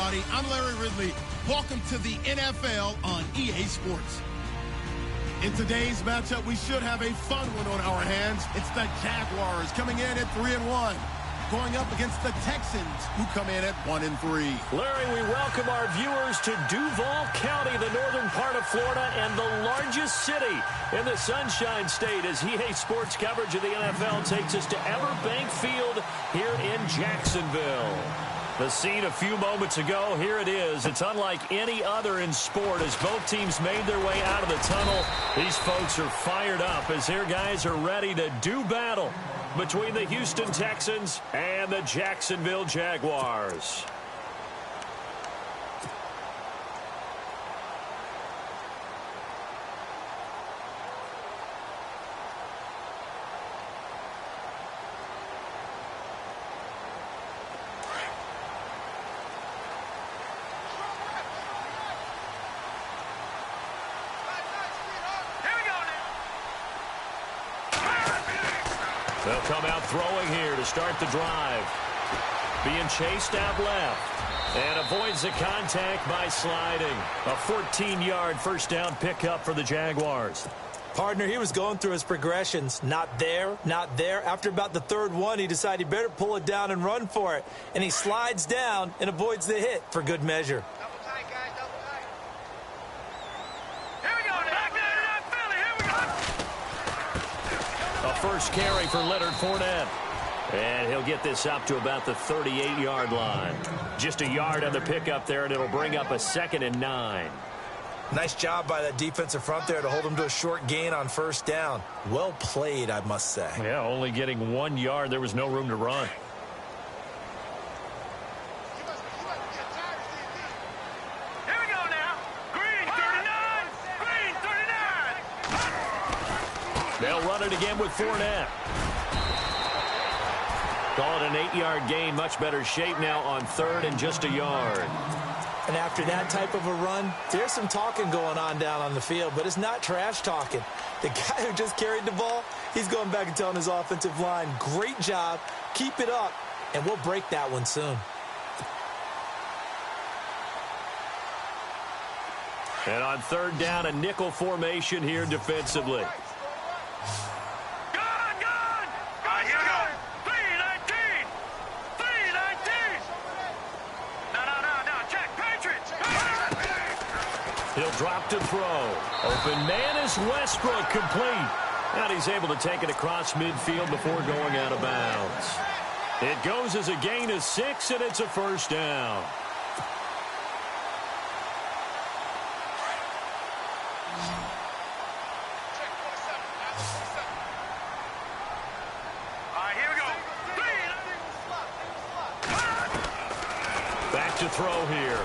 everybody. I'm Larry Ridley. Welcome to the NFL on EA Sports. In today's matchup, we should have a fun one on our hands. It's the Jaguars coming in at 3-1, going up against the Texans, who come in at 1-3. Larry, we welcome our viewers to Duval County, the northern part of Florida, and the largest city in the Sunshine State, as EA Sports coverage of the NFL takes us to Everbank Field here in Jacksonville. The scene a few moments ago, here it is. It's unlike any other in sport as both teams made their way out of the tunnel. These folks are fired up as their guys are ready to do battle between the Houston Texans and the Jacksonville Jaguars. They'll come out throwing here to start the drive. Being chased out left. And avoids the contact by sliding. A 14-yard first down pickup for the Jaguars. Partner, he was going through his progressions. Not there, not there. After about the third one, he decided he better pull it down and run for it. And he slides down and avoids the hit for good measure. First carry for Leonard Fournette. And he'll get this up to about the 38-yard line. Just a yard on the pickup there, and it'll bring up a 2nd and 9. Nice job by that defensive front there to hold him to a short gain on first down. Well played, I must say. Yeah, only getting 1 yard. There was no room to run. They'll run it again with Fournette. Call it an 8-yard gain. Much better shape now on 3rd and just a yard. And after that type of a run, there's some talking going on down on the field, but it's not trash talking. The guy who just carried the ball, he's going back and telling his offensive line, great job, keep it up, and we'll break that one soon. And on 3rd down, a nickel formation here defensively. He'll drop to throw. Open man is Westbrook, complete. And he's able to take it across midfield before going out of bounds. It goes as a gain of 6, and it's a first down. Back to throw here.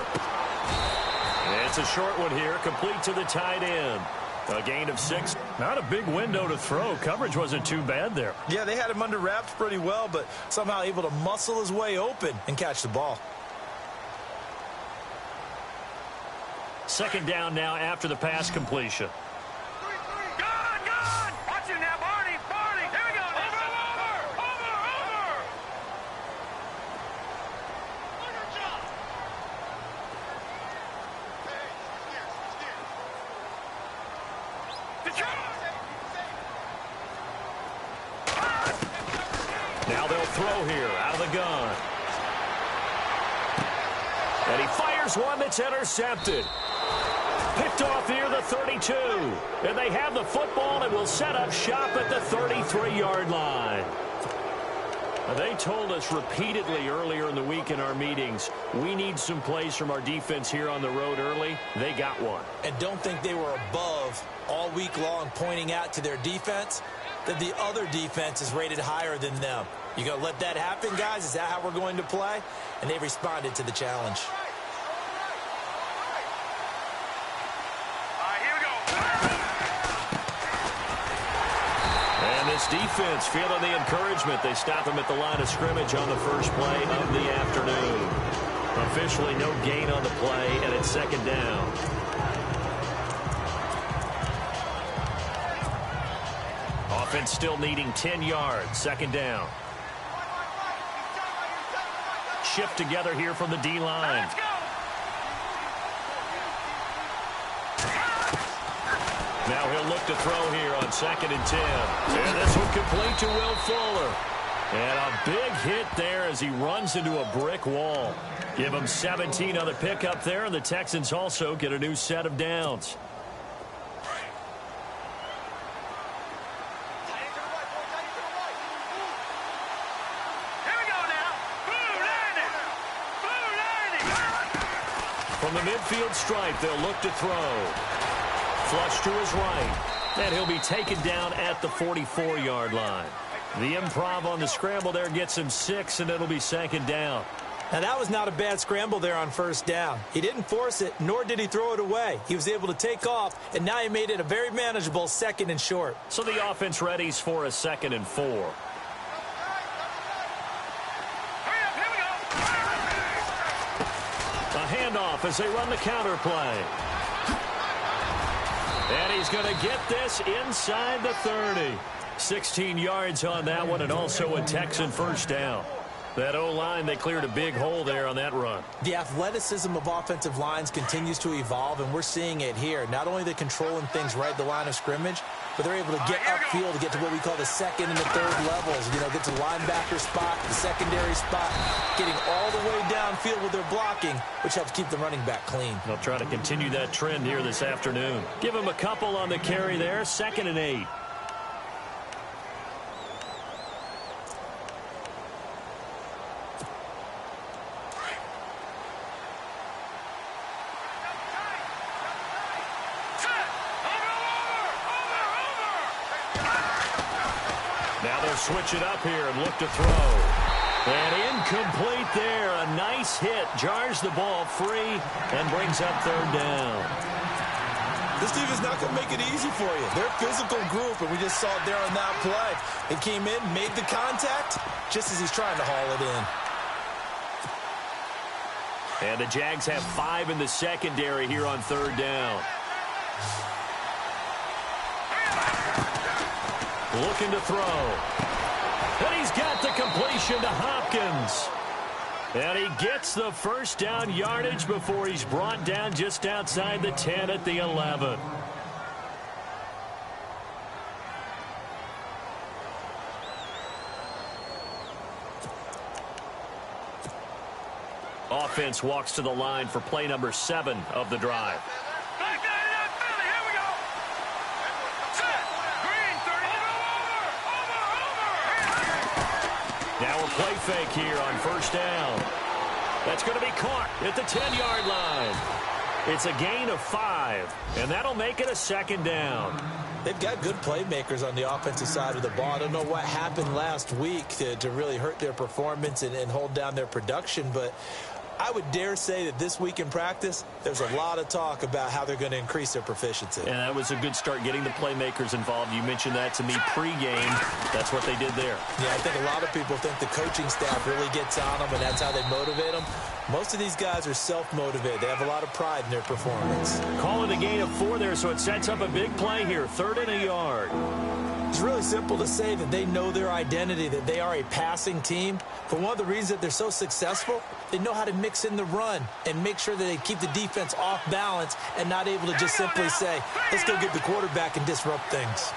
It's a short one here, complete to the tight end. A gain of 6. Not a big window to throw. Coverage wasn't too bad there. Yeah, they had him under wraps pretty well, but somehow able to muscle his way open and catch the ball. 2nd down now after the pass completion. Watch him now, Barney. Here we go. Over. Now they'll throw here out of the gun. And he fires one that's intercepted. Picked off near the 32. And they have the football and will set up shop at the 33-yard line. They told us repeatedly earlier in the week in our meetings, we need some plays from our defense here on the road early. They got one. And don't think they were above all week long pointing out to their defense that the other defense is rated higher than them. You going to let that happen, guys? Is that how we're going to play? And they responded to the challenge. This defense feeling the encouragement. They stop him at the line of scrimmage on the first play of the afternoon. Officially no gain on the play, and it's 2nd down. Offense still needing 10 yards. 2nd down. Shift together here from the D-line. Now he'll look to throw here on 2nd and 10. And this one complete to Will Fuller. And a big hit there as he runs into a brick wall. Give him 17 on the pickup there, and the Texans also get a new set of downs. From the midfield stripe, they'll look to throw. Flush to his right. And he'll be taken down at the 44-yard line. The improv on the scramble there gets him 6, and it'll be 2nd down. Now, that was not a bad scramble there on 1st down. He didn't force it, nor did he throw it away. He was able to take off, and now he made it a very manageable 2nd and short. So the offense readies for a 2nd and 4. A handoff as they run the counter play. And he's going to get this inside the 30. 16 yards on that one, and also a Texan 1st down. That O-line, they cleared a big hole there on that run. The athleticism of offensive lines continues to evolve, and we're seeing it here. Not only are they controlling things right at the line of scrimmage, but they're able to get upfield to get to what we call the 2nd and the 3rd levels. You know, get to the linebacker spot, the secondary spot, getting all the way downfield with their blocking, which helps keep the running back clean. They'll try to continue that trend here this afternoon. Give him a couple on the carry there, 2nd and 8. Now they'll switch it up here and look to throw. And incomplete there. A nice hit. Jars the ball free and brings up 3rd down. This team is not going to make it easy for you. They're a physical group, and we just saw it there on that play. It came in, made the contact, just as he's trying to haul it in. And the Jags have 5 in the secondary here on 3rd down. Looking to throw. And he's got the completion to Hopkins. And he gets the 1st down yardage before he's brought down just outside the 10 at the 11. Offense walks to the line for play number 7 of the drive. Now a play fake here on 1st down. That's going to be caught at the 10-yard line. It's a gain of 5, and that'll make it a 2nd down. They've got good playmakers on the offensive side of the ball. I don't know what happened last week to really hurt their performance and hold down their production, but I would dare say that this week in practice, there's a lot of talk about how they're going to increase their proficiency. And that was a good start, getting the playmakers involved. You mentioned that to me pregame. That's what they did there. Yeah, I think a lot of people think the coaching staff really gets on them, and that's how they motivate them. Most of these guys are self-motivated. They have a lot of pride in their performance. Calling a gain of 4 there, so it sets up a big play here. 3rd and a yard. It's really simple to say that they know their identity, that they are a passing team. But one of the reasons that they're so successful, they know how to mix in the run and make sure that they keep the defense off balance and not able to just simply say, let's go get the quarterback and disrupt things.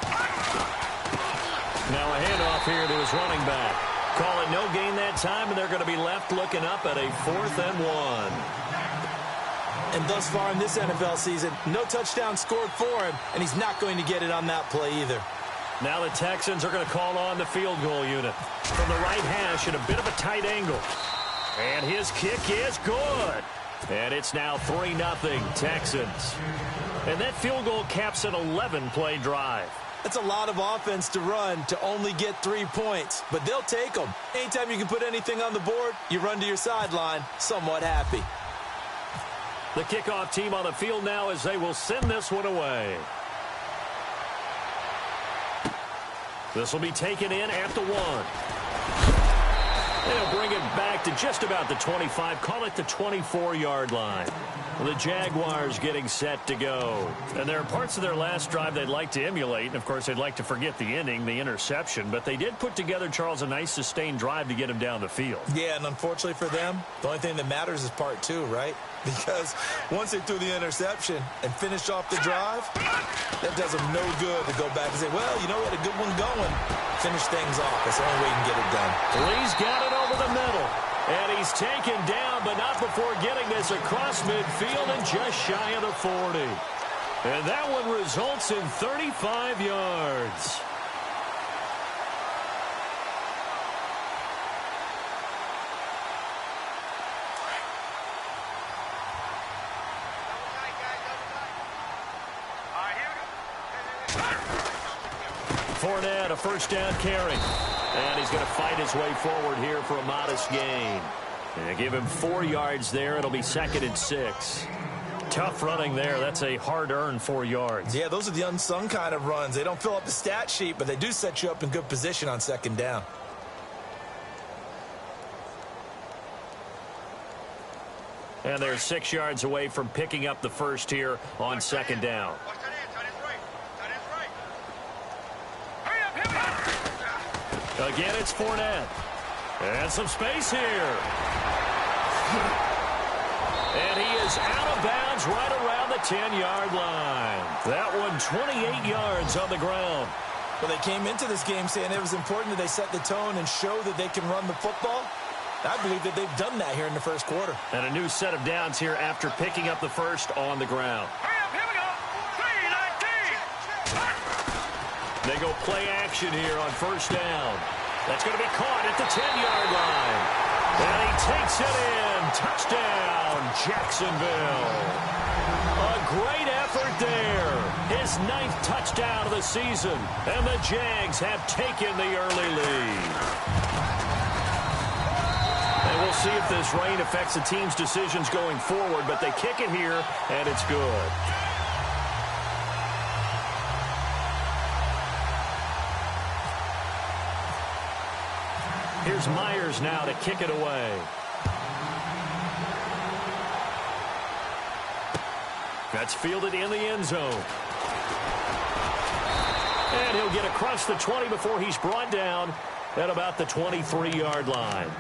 Now a handoff here to his running back. Call it no gain that time, and they're going to be left looking up at a 4th and 1. And thus far in this NFL season, no touchdown scored for him, and he's not going to get it on that play either. Now the Texans are going to call on the field goal unit. From the right hash at a bit of a tight angle. And his kick is good. And it's now 3-0 Texans. And that field goal caps an 11-play drive. That's a lot of offense to run to only get 3 points, but they'll take them. Anytime you can put anything on the board, you run to your sideline somewhat happy. The kickoff team on the field now as they will send this one away. This will be taken in at the 1. They'll bring it back to just about the 25, call it the 24-yard line. The Jaguars getting set to go. And there are parts of their last drive they'd like to emulate. And, of course, they'd like to forget the inning, the interception. But they did put together, Charles, a nice sustained drive to get him down the field. Yeah, and unfortunately for them, the only thing that matters is part two, right? Because once they threw the interception and finished off the drive, that does them no good to go back and say, well, you know, we had a good one going. Finish things off. That's the only way you can get it done. Lee's got it over the middle. And he's taken down, but not before getting this across midfield and just shy of the 40. And that one results in 35 yards. Fournette, a first down carry. And he's going to fight his way forward here for a modest gain. And give him 4 yards there. It'll be 2nd and 6. Tough running there. That's a hard-earned 4 yards. Yeah, those are the unsung kind of runs. They don't fill up the stat sheet, but they do set you up in good position on 2nd down. And they're 6 yards away from picking up the first here on 2nd down. Again, it's Fournette. And some space here. And he is out of bounds right around the 10-yard line. That one 28 yards on the ground. Well, they came into this game saying it was important that they set the tone and show that they can run the football. I believe that they've done that here in the first quarter. And a new set of downs here after picking up the first on the ground. Here we go. 3-19. They go play action here on first down. That's going to be caught at the 10-yard line. And he takes it in. Touchdown, Jacksonville. A great effort there. His 9th touchdown of the season. And the Jags have taken the early lead. And we'll see if this rain affects the team's decisions going forward. But they kick it here, and it's good. Here's Myers now to kick it away. That's fielded in the end zone. And he'll get across the 20 before he's brought down at about the 23-yard line.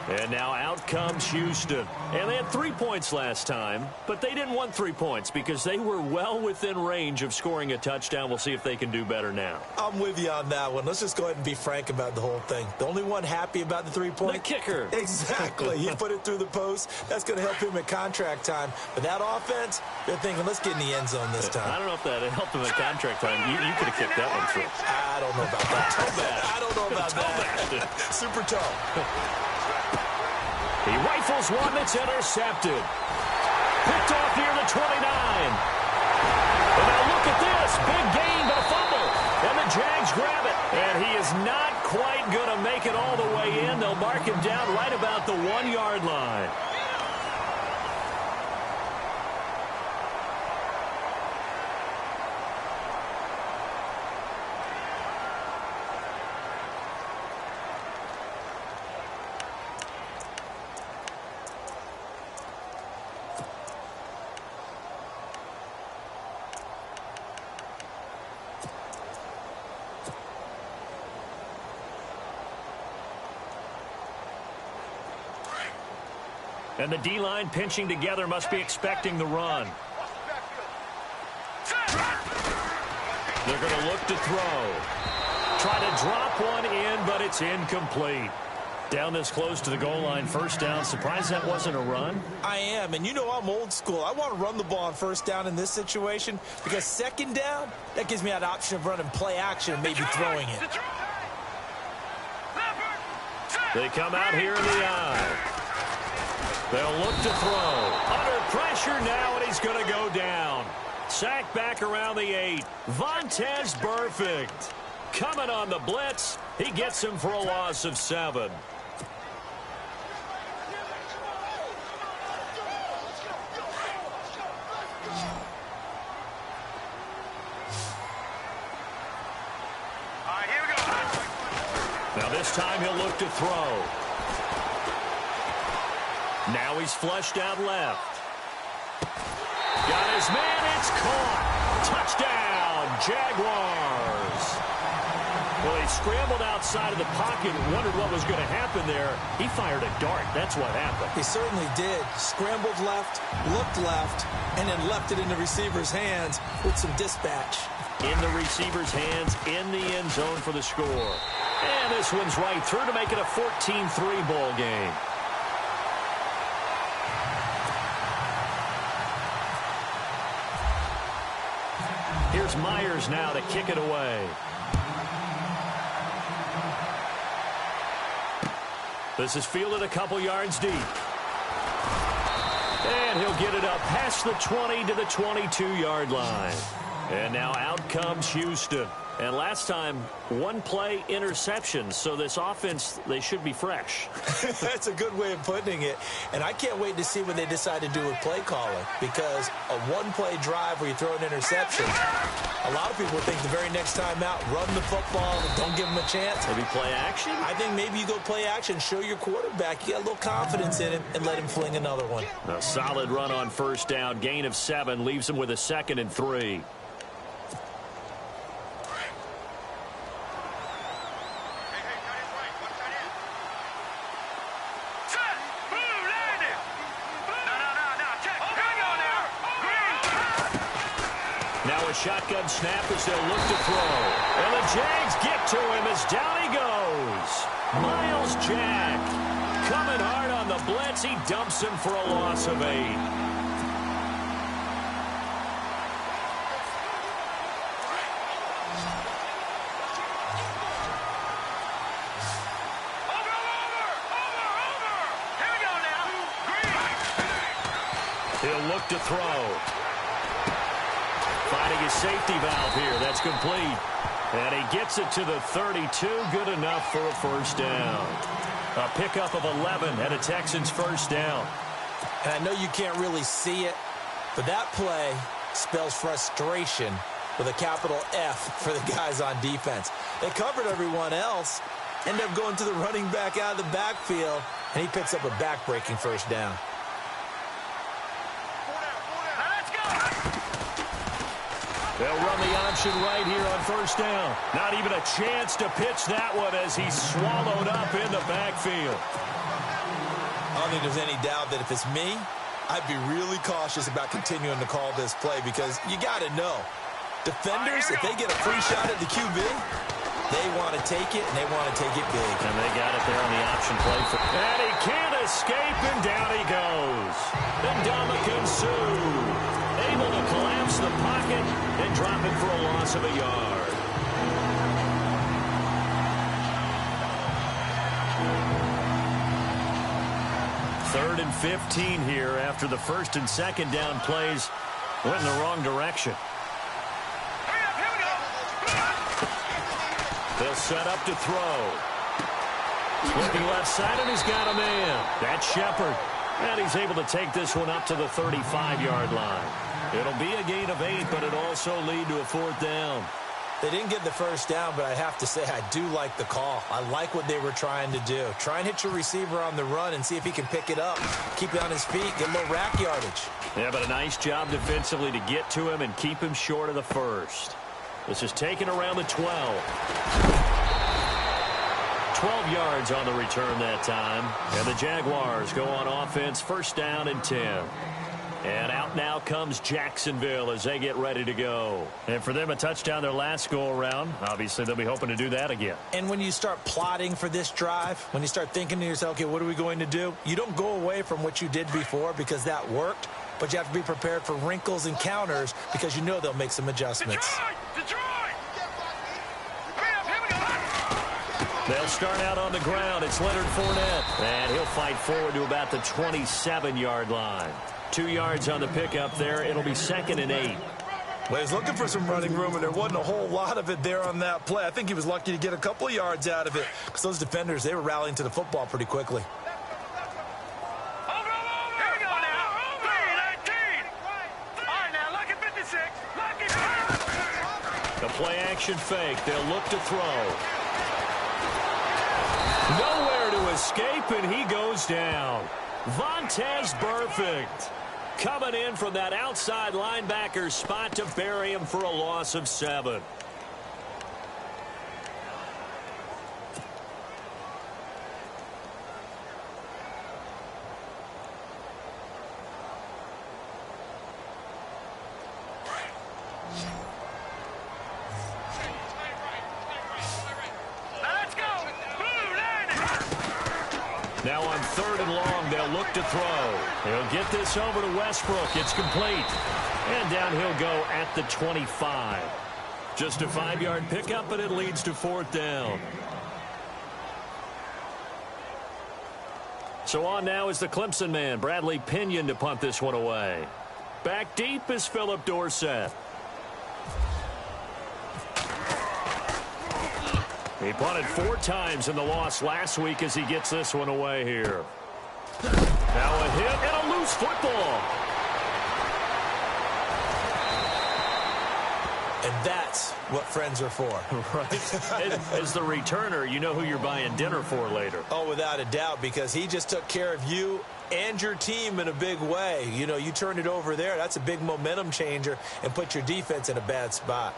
And now out comes Houston. And they had 3 points last time, but they didn't want 3 points because they were well within range of scoring a touchdown. We'll see if they can do better now. I'm with you on that one. Let's just go ahead and be frank about the whole thing. The only one happy about the 3-point? The kicker. Exactly. He put it through the post. That's going to help him at contract time. But that offense, they're thinking, let's get in the end zone this time. I don't know if that helped him at contract time. You could have kicked that one through. I don't know about that. I don't know about that. Super toe. He rifles one that's intercepted. Picked off near the 29. And now look at this. Big gain, but a fumble. And the Jags grab it. And he is not quite going to make it all the way in. They'll mark him down right about the 1-yard line. And the D-line pinching together must be expecting the run. They're going to look to throw. Try to drop one in, but it's incomplete. Down this close to the goal line, first down. Surprised that wasn't a run? I am, and you know I'm old school. I want to run the ball on first down in this situation because 2nd down, that gives me that option of running play action and maybe throwing it. They come out here in the eye. They'll look to throw. Under pressure now, and he's going to go down. Sacked back around the 8. Vontaze Burfict coming on the blitz. He gets him for a loss of 7. Here we go. Now this time he'll look to throw. Now he's flushed out left. his man. It's caught. Touchdown, Jaguars. Well, he scrambled outside of the pocket and wondered what was going to happen there. He fired a dart. That's what happened. He certainly did. Scrambled left, looked left, and then left it in the receiver's hands with some dispatch. In the receiver's hands, in the end zone for the score. And this one's right through to make it a 14-3 ball game. Here's Myers now to kick it away. This is fielded a couple yards deep. And he'll get it up past the 20 to the 22-yard line. And now out comes Houston. And last time, one play interception. So this offense, they should be fresh. That's a good way of putting it. And I can't wait to see what they decide to do with play calling. Because a one-play drive where you throw an interception, a lot of people think the very next time out, run the football, don't give them a chance. Maybe play action? I think maybe you go play action, show your quarterback you got a little confidence in him, and let him fling another one. A solid run on first down. Gain of 7 leaves him with a 2nd and 3. Shotgun snap as they'll look to throw. And the Jags get to him as down he goes. Myles Jack coming hard on the blitz. He dumps him for a loss of 8. He'll look to throw. Finding his safety valve here. That's complete. And he gets it to the 32. Good enough for a first down. A pickup of 11 and a Texans first down. And I know you can't really see it, but that play spells frustration with a capital F for the guys on defense. They covered everyone else, end up going to the running back out of the backfield, and he picks up a back-breaking first down. They'll run the option right here on first down. Not even a chance to pitch that one as he's swallowed up in the backfield. I don't think there's any doubt that if it's me, I'd be really cautious about continuing to call this play because you got to know, defenders, if they get a free shot at the QB, they want to take it, and they want to take it big. And they got it there on the option play. And he can't escape, and down he goes. And Ndamukong Suh able to collapse the pocket and drop it for a loss of a yard. Third and 15 here after the first and second down plays went in the wrong direction. They'll set up to throw. Looking left side, and he's got a man. That's Shepard. And he's able to take this one up to the 35-yard line. It'll be a gain of 8, but it'll also lead to a fourth down. They didn't get the first down, but I have to say I do like the call. I like what they were trying to do. Try and hit your receiver on the run and see if he can pick it up. Keep it on his feet, get a little rack yardage. Yeah, but a nice job defensively to get to him and keep him short of the first. This is taken around the 12. 12 yards on the return that time. And the Jaguars go on offense, first down and 10. And out now comes Jacksonville as they get ready to go. And for them, a touchdown their last go-around. Obviously, they'll be hoping to do that again. And when you start plotting for this drive, when you start thinking to yourself, okay, what are we going to do? You don't go away from what you did before because that worked, but you have to be prepared for wrinkles and counters because you know they'll make some adjustments. Detroit! They'll start out on the ground. It's Leonard Fournette. And he'll fight forward to about the 27-yard line. 2 yards on the pickup there. It'll be 2nd and 8. Well, he's looking for some running room, and there wasn't a whole lot of it there on that play. I think he was lucky to get a couple of yards out of it because those defenders, they were rallying to the football pretty quickly. The play-action fake. They'll look to throw. Nowhere to escape, and he goes down. Vontaze Burfict. coming in from that outside linebacker spot to bury him for a loss of 7. Now on 3rd and long, they'll look to throw. He'll get this over to Westbrook. It's complete. And down he'll go at the 25. Just a 5-yard pickup, but it leads to 4th down. So on now is the Clemson man, Bradley Pinion, to punt this one away. Back deep is Philip Dorsett. He punted 4 times in the loss last week as he gets this one away here. Now a hit and a loose football. And that's what friends are for. Right. As the returner, you know who you're buying dinner for later. Oh, without a doubt, because he just took care of you and your team in a big way. You know, you turned it over there. That's a big momentum changer and put your defense in a bad spot.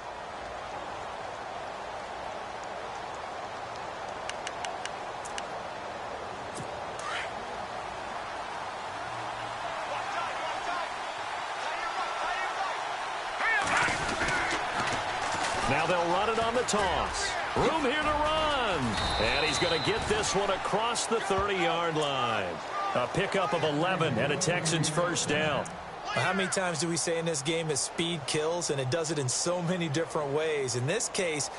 Now they'll run it on the toss. Room here to run. And he's going to get this one across the 30-yard line. A pickup of 11 and a Texans first down. How many times do we say in this game that speed kills, and it does it in so many different ways? In this case,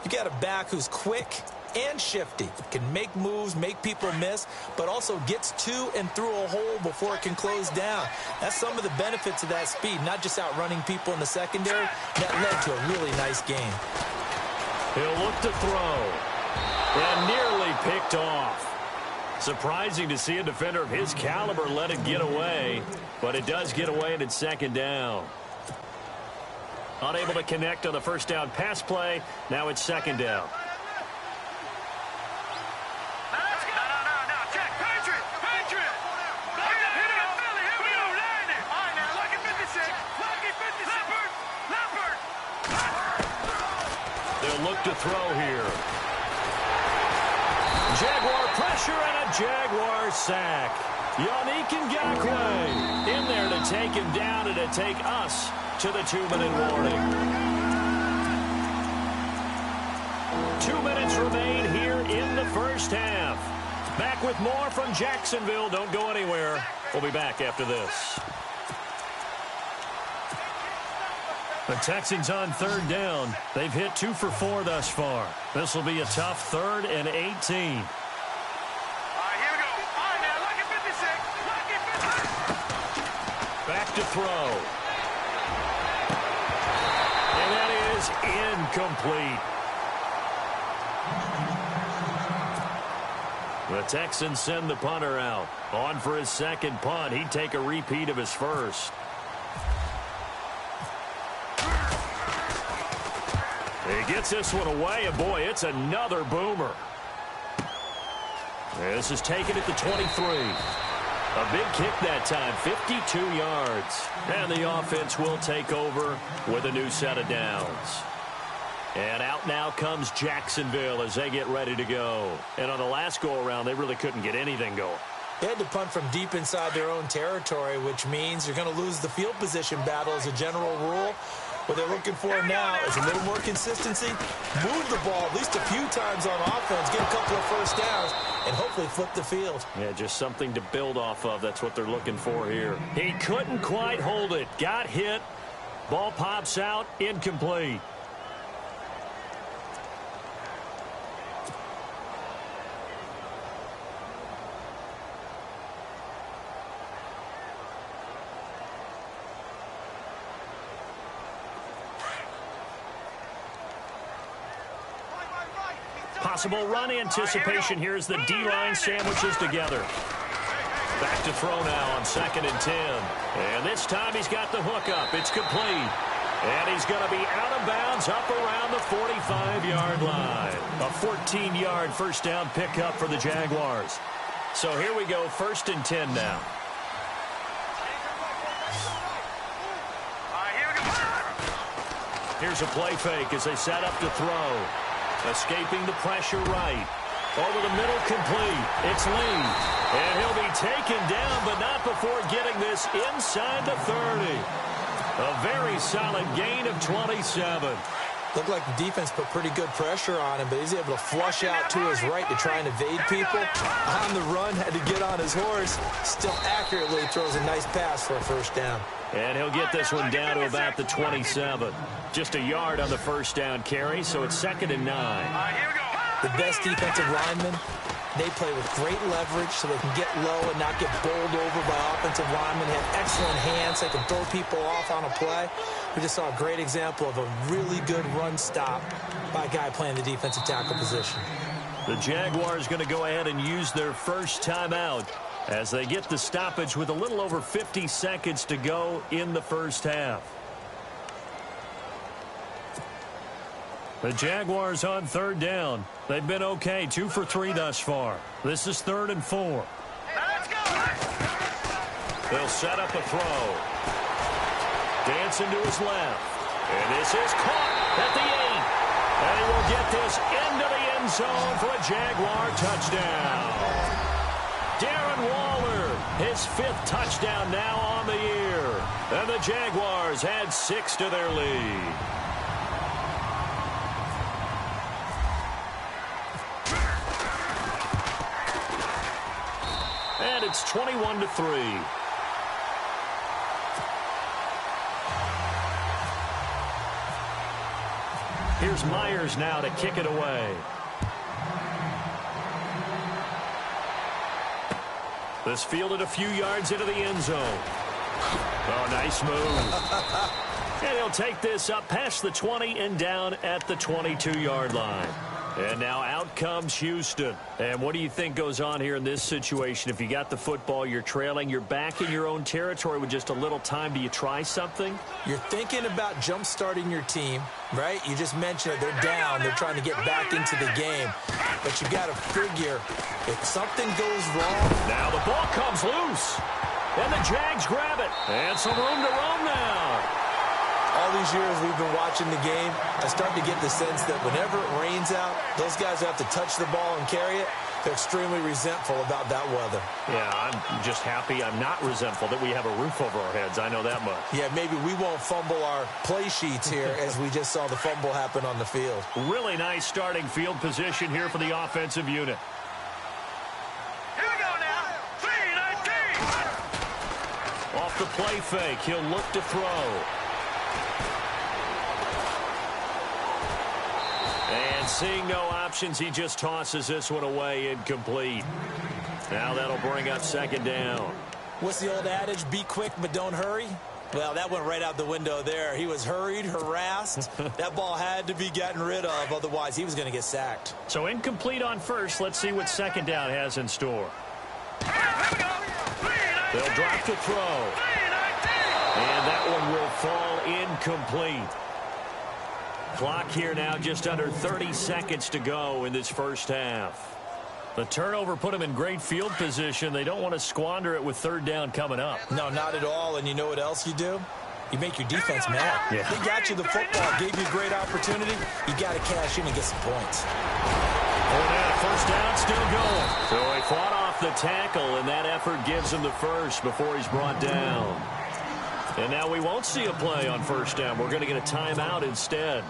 you got a back who's quick and shifty, can make moves, make people miss, but also gets to and through a hole before it can close down. That's some of the benefits of that speed, not just outrunning people in the secondary. That led to a really nice game. He'll look to throw. And nearly picked off. Surprising to see a defender of his caliber let it get away, but it does get away and it's 2nd down. Unable to connect on the first down pass play. Now it's 2nd down. Look to throw here. Jaguar pressure and a Jaguar sack. Yannick Ngakoue in there to take him down and to take us to the 2-minute warning. 2 minutes remain here in the first half. Back with more from Jacksonville. Don't go anywhere. We'll be back after this. The Texans on 3rd down. They've hit 2 for 4 thus far. This will be a tough 3rd and 18. All right, here we go. All right, now, lucky 56. Lucky 56. Back to throw. And that is incomplete. The Texans send the punter out. On for his 2nd punt. He'd take a repeat of his first. He gets this one away, and boy, it's another boomer. This is taken at the 23. A big kick that time, 52 yards. And the offense will take over with a new set of downs. And out now comes Jacksonville as they get ready to go. And on the last go-around, they really couldn't get anything going. They had to punt from deep inside their own territory, which means you're going to lose the field position battle as a general rule. What they're looking for now is a little more consistency, move the ball at least a few times on offense, get a couple of first downs, and hopefully flip the field. Yeah, just something to build off of. That's what they're looking for here. He couldn't quite hold it. Got hit. Ball pops out. Incomplete. Possible run anticipation here as the D-line sandwiches together. Back to throw now on 2nd and 10. And this time he's got the hook up. It's complete. And he's going to be out of bounds up around the 45-yard line. A 14-yard first down pickup for the Jaguars. So here we go, 1st and 10 now. Here's a play fake as they set up to throw. Escaping the pressure right. Over the middle, complete. It's Lee. And he'll be taken down, but not before getting this inside the 30. A very solid gain of 27. Looked like the defense put pretty good pressure on him, but he's able to flush out to his right to try and evade people. On the run, had to get on his horse. Still accurately throws a nice pass for a first down. And he'll get this one down to about the 27. Just a yard on the first down carry, so it's 2nd and 9. Here we go. The best defensive linemen, they play with great leverage so they can get low and not get bowled over by offensive linemen. They have excellent hands. They can throw people off on a play. We just saw a great example of a really good run stop by a guy playing the defensive tackle position. The Jaguars going to go ahead and use their first timeout as they get the stoppage with a little over 50 seconds to go in the first half. The Jaguars on 3rd down. They've been okay, 2 for 3 thus far. This is 3rd and 4. Let's go. They'll set up a throw. Dancing to his left. And this is caught at the 8. And he will get this into the end zone for a Jaguar touchdown. Darren Waller, his 5th touchdown now on the year. And the Jaguars add 6 to their lead. And it's 21-3. Here's Myers now to kick it away. This fielded a few yards into the end zone. Oh, nice move. And he'll take this up past the 20 and down at the 22-yard line. And now out comes Houston. And what do you think goes on here in this situation? If you got the football, you're trailing, you're back in your own territory with just a little time. Do you try something? You're thinking about jump-starting your team, right? You just mentioned it. They're down. They're trying to get back into the game. But you got to figure if something goes wrong. Now the ball comes loose. And the Jags grab it. And some room to roam now. All these years we've been watching the game, I start to get the sense that whenever it rains out, those guys who have to touch the ball and carry it, they're extremely resentful about that weather. Yeah, I'm just happy I'm not resentful that we have a roof over our heads. I know that much. Yeah, maybe we won't fumble our play sheets here as we just saw the fumble happen on the field. Really nice starting field position here for the offensive unit. Here we go now. 3-19. Off the play fake, he'll look to throw. And seeing no options, he just tosses this one away, incomplete. Now that'll bring up 2nd down. What's the old adage? Be quick, but don't hurry. Well, that went right out the window there. He was hurried, harassed. That ball had to be gotten rid of, otherwise he was going to get sacked. So incomplete on first. Let's see what 2nd down has in store. Here we go. 3-19. They'll drop to throw. 3-19. And that one will fall incomplete. Clock here now just under 30 seconds to go in this first half. The turnover put them in great field position. They don't want to squander it with 3rd down coming up. No, not at all. And you know what else you do? You make your defense mad. Yeah. They got you the football, gave you a great opportunity. You got to cash in and get some points. Oh, now first down still going. So he fought off the tackle, and that effort gives him the first before he's brought down. And now we won't see a play on first down. We're going to get a timeout instead,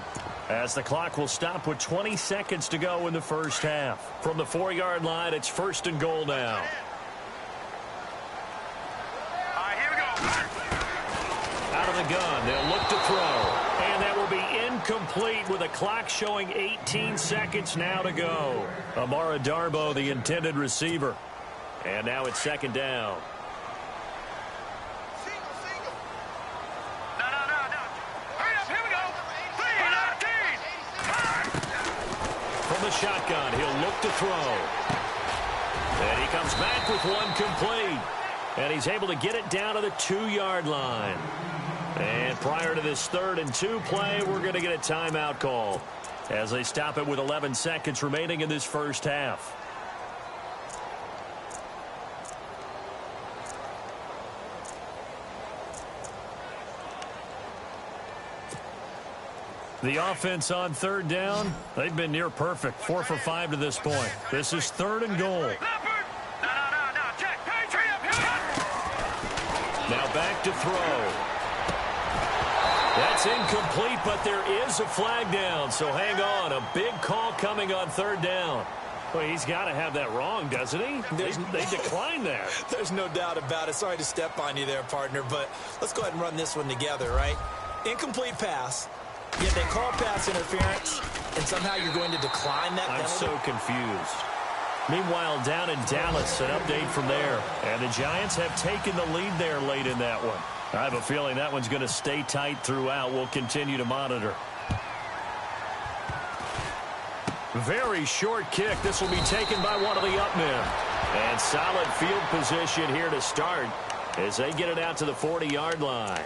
as the clock will stop with 20 seconds to go in the first half. From the 4-yard line, it's 1st and goal now. Here we go. Out of the gun, they'll look to throw. And that will be incomplete with a clock showing 18 seconds now to go. Amara Darboh, the intended receiver. And now it's 2nd down. From the shotgun, he'll look to throw. And he comes back with one complete. And he's able to get it down to the 2-yard line. And prior to this 3rd and 2 play, we're going to get a timeout call as they stop it with 11 seconds remaining in this first half. The offense on third down, they've been near perfect. 4 for 5 to this point. This is 3rd and goal. Now back to throw. That's incomplete, but there is a flag down, so hang on. A big call coming on 3rd down. Well, he's got to have that wrong, doesn't he? They declined that. There's no doubt about it. Sorry to step on you there, partner, but let's go ahead and run this one together, right? Incomplete pass. Yet they call pass interference, and somehow you're going to decline that penalty? I'm so confused. Meanwhile, down in Dallas, an update from there. And the Giants have taken the lead there late in that one. I have a feeling that one's going to stay tight throughout. We'll continue to monitor. Very short kick. This will be taken by one of the up men. And solid field position here to start as they get it out to the 40-yard line.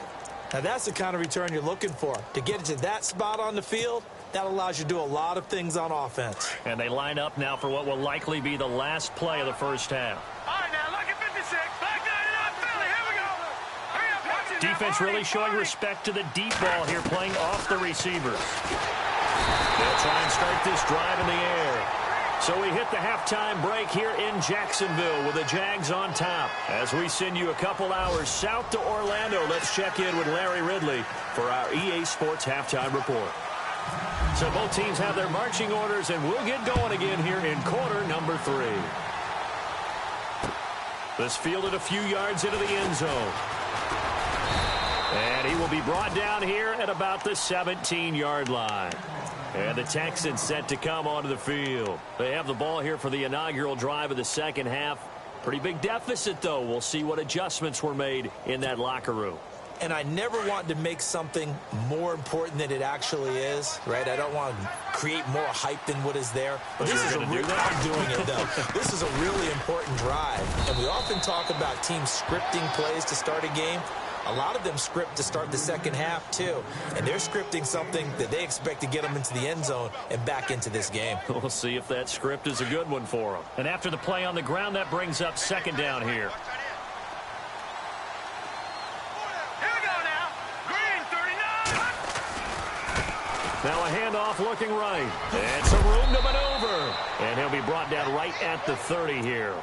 Now that's the kind of return you're looking for. To get it to that spot on the field, that allows you to do a lot of things on offense. And they line up now for what will likely be the last play of the first half. All right, now, look at 56. Back 99, Philly. Here we go. Hurry up, watch it. Defense really showing respect to the deep ball here, playing off the receivers. They'll try and start this drive in the air. So we hit the halftime break here in Jacksonville with the Jags on top. As we send you a couple hours south to Orlando, let's check in with Larry Ridley for our EA Sports Halftime Report. So both teams have their marching orders, and we'll get going again here in quarter number 3. This fielded a few yards into the end zone. And he will be brought down here at about the 17-yard line. And the Texans set to come onto the field. They have the ball here for the inaugural drive of the second half. Pretty big deficit, though. We'll see what adjustments were made in that locker room. And I never want to make something more important than it actually is, right? I don't want to create more hype than what is there. But this is I'm doing it, though. This is a really important drive. And we often talk about teams scripting plays to start a game. A lot of them script to start the second half, too. And they're scripting something that they expect to get them into the end zone and back into this game. We'll see if that script is a good one for them. And after the play on the ground, that brings up second down here. Here we go now. Green, 39. Now a handoff looking right. And some room to maneuver. And he'll be brought down right at the 30 here.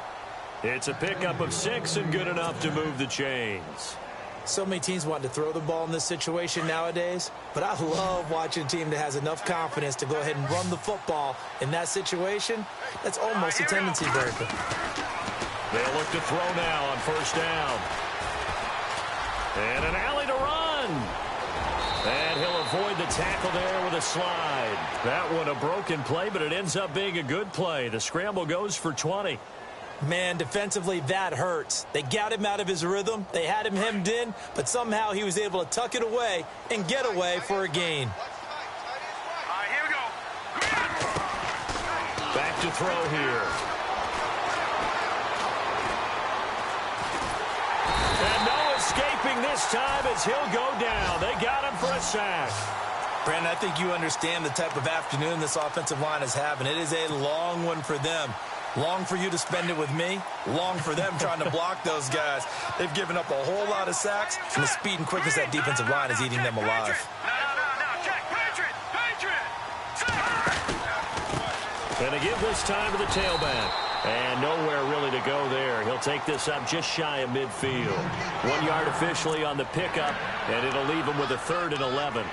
It's a pickup of 6 and good enough to move the chains. So many teams want to throw the ball in this situation nowadays, but I love watching a team that has enough confidence to go ahead and run the football in that situation. That's almost a tendency breaker. They'll look to throw now on first down. And an alley to run. And he'll avoid the tackle there with a slide. That one a broken play, but it ends up being a good play. The scramble goes for 20. Man, defensively, that hurts. They got him out of his rhythm. They had him hemmed in, but somehow he was able to tuck it away and get away for a gain. All right, here we go. Back to throw here. And no escaping this time as he'll go down. They got him for a sack. Brandon, I think you understand the type of afternoon this offensive line is having. It is a long one for them. Long for you to spend it with me. Long for them trying to block those guys. They've given up a whole lot of sacks, and the speed and quickness of that defensive line is eating them alive. No, check. Patriot. And they give this time to the tailback. And nowhere really to go there. He'll take this up just shy of midfield. 1 yard officially on the pickup, and it'll leave him with a 3rd and 11.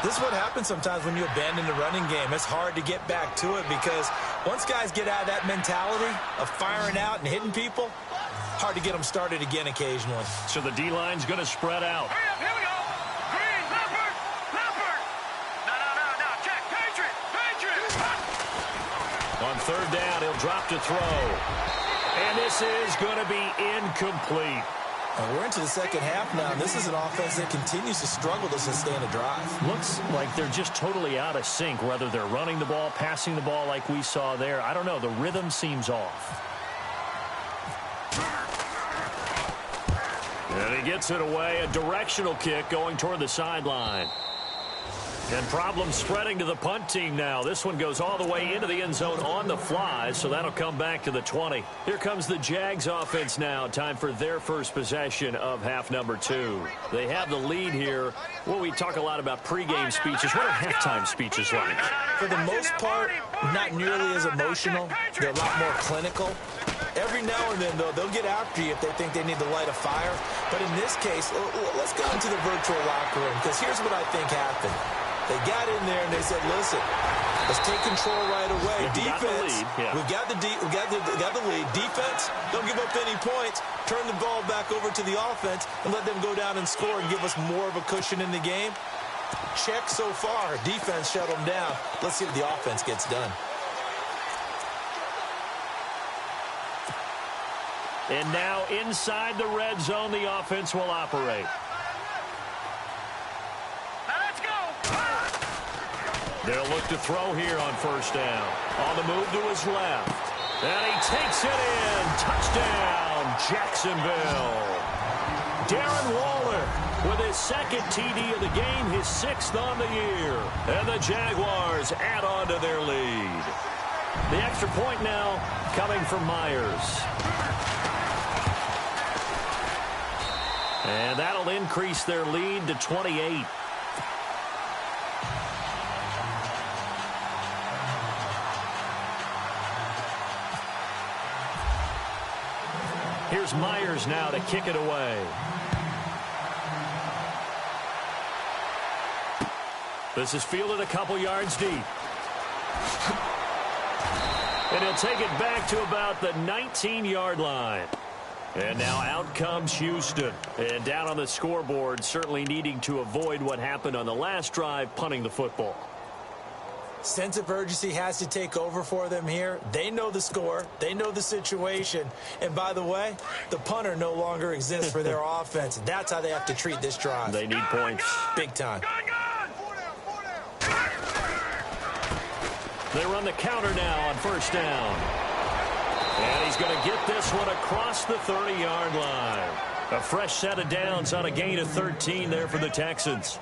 This is what happens sometimes when you abandon the running game. It's hard to get back to it because once guys get out of that mentality of firing out and hitting people, hard to get them started again occasionally. So the D-line's going to spread out. Hurry up, here we go. Green, Leopard. No, check. Patriot. On third down, he'll drop to throw. And this is going to be incomplete. We're into the second half now. This is an offense that continues to struggle to sustain a drive. Looks like they're just totally out of sync, whether they're running the ball, passing the ball like we saw there. I don't know. The rhythm seems off. And he gets it away. A directional kick going toward the sideline. And problems spreading to the punt team now. This one goes all the way into the end zone on the fly, so that'll come back to the 20. Here comes the Jags offense now. Time for their first possession of half number 2. They have the lead here. Well, we talk a lot about pregame speeches. What are halftime speeches like? For the most part, not nearly as emotional. They're a lot more clinical. Every now and then, though, they'll get after you if they think they need to light a fire. But in this case, let's go into the virtual locker room, because here's what I think happened. They got in there and they said, listen, let's take control right away. Yeah, Defense, we got the lead. Defense, don't give up any points. Turn the ball back over to the offense and let them go down and score and give us more of a cushion in the game. Check so far. Defense shut them down. Let's see what the offense gets done. And now inside the red zone, the offense will operate. They'll look to throw here on first down. On the move to his left. And he takes it in. Touchdown, Jacksonville. Darren Waller with his second TD of the game, his 6th on the year. And the Jaguars add on to their lead. The extra point now coming from Myers. And that'll increase their lead to 28. Here's Myers now to kick it away. This is fielded a couple yards deep. And he'll take it back to about the 19-yard line. And now out comes Houston. And down on the scoreboard, certainly needing to avoid what happened on the last drive, punting the football. Sense of urgency has to take over for them here. They know the score. They know the situation. And by the way, the punter no longer exists for their offense. That's how they have to treat this drive. They need points. Big time. They run the counter now on first down. And he's going to get this one across the 30-yard line. A fresh set of downs on a gain of 13 there for the Texans.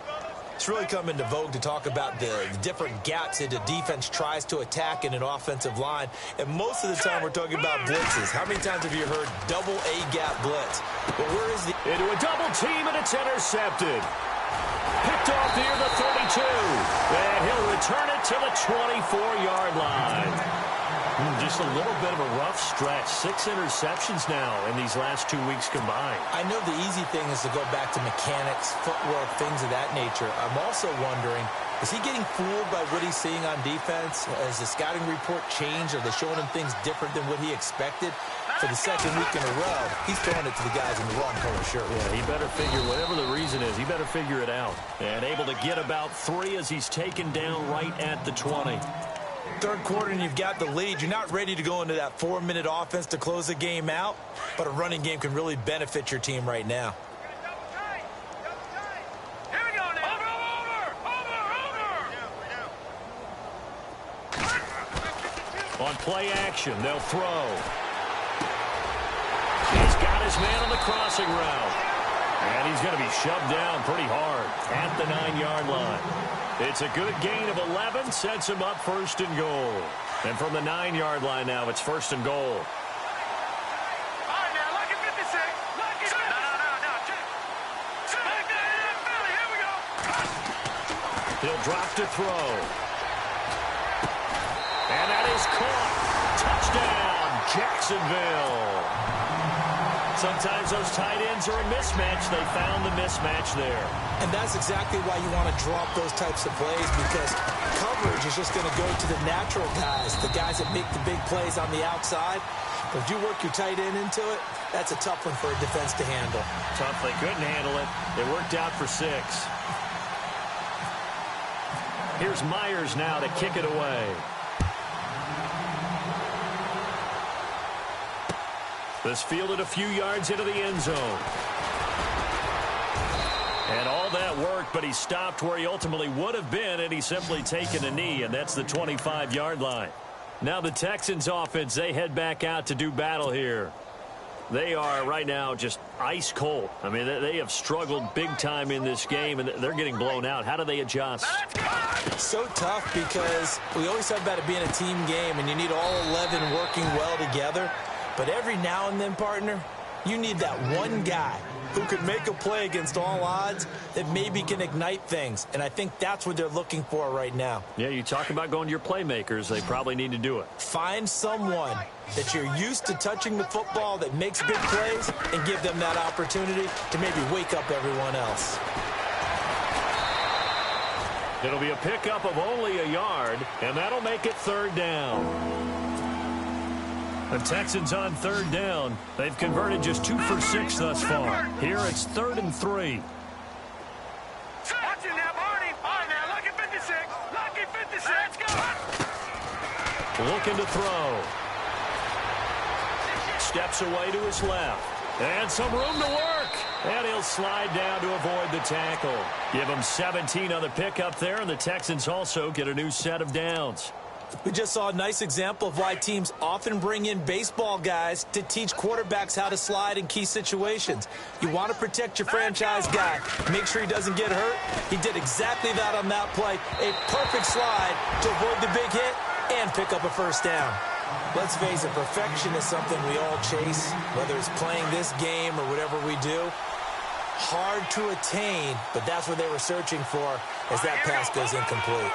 It's really come into vogue to talk about the different gaps that the defense tries to attack in an offensive line. And most of the time we're talking about blitzes. How many times have you heard double A-gap blitz? But where is the... Into a double team, and it's intercepted. Picked off near the 32. And he'll return it to the 24-yard line. Just a little bit of a rough stretch. 6 interceptions now in these last 2 weeks combined. I know the easy thing is to go back to mechanics, footwork, things of that nature. I'm also wondering, is he getting fooled by what he's seeing on defense? Has the scouting report changed? Are they showing him things different than what he expected? For the second week in a row, he's throwing it to the guys in the wrong color shirt. Yeah, he better figure, whatever the reason is, he better figure it out. And able to get about 3 as he's taken down right at the 20. Third quarter and you've got the lead. You're not ready to go into that 4-minute offense to close the game out, but a running game can really benefit your team right now. Here we go now. Over. On play action, they'll throw. He's got his man on the crossing route. And he's going to be shoved down pretty hard at the 9-yard line. It's a good gain of 11, sets him up first and goal. And from the 9-yard line now, it's first and goal. All right, now, lucky 56. Lucky. No. Back there, Philly. Here we go. He'll drop to throw. And that is caught. Touchdown, Jacksonville. Sometimes those tight ends are a mismatch. They found the mismatch there. And that's exactly why you want to drop those types of plays, because coverage is just going to go to the natural guys, the guys that make the big plays on the outside. But if you work your tight end into it, that's a tough one for a defense to handle. Tough. They couldn't handle it. It worked out for 6. Here's Myers now to kick it away. This fielded a few yards into the end zone. And all that worked, but he stopped where he ultimately would have been, and he's simply taken a knee, and that's the 25-yard line. Now the Texans offense, they head back out to do battle here. They are right now just ice cold. I mean, they have struggled big time in this game, and they're getting blown out. How do they adjust? So tough because we always talk about it being a team game, and you need all 11 working well together. But every now and then, partner, you need that one guy who can make a play against all odds that maybe can ignite things. And I think that's what they're looking for right now. Yeah, you talk about going to your playmakers. They probably need to do it. Find someone that you're used to touching the football that makes big plays and give them that opportunity to maybe wake up everyone else. It'll be a pickup of only a yard, and that'll make it third down. The Texans on third down. They've converted just 2 for 6 thus far. Here it's 3rd and 3. Watch it now, Barney. All right, now, lucky 56. Lucky 56. Let's go. Looking to throw. Steps away to his left. And some room to work. And he'll slide down to avoid the tackle. Give him 17 on the pickup there, and the Texans also get a new set of downs. We just saw a nice example of why teams often bring in baseball guys to teach quarterbacks how to slide in key situations. You want to protect your franchise guy. Make sure he doesn't get hurt. He did exactly that on that play. A perfect slide to avoid the big hit and pick up a first down. Let's face it, perfection is something we all chase, whether it's playing this game or whatever we do. Hard to attain, but that's what they were searching for as that pass goes incomplete.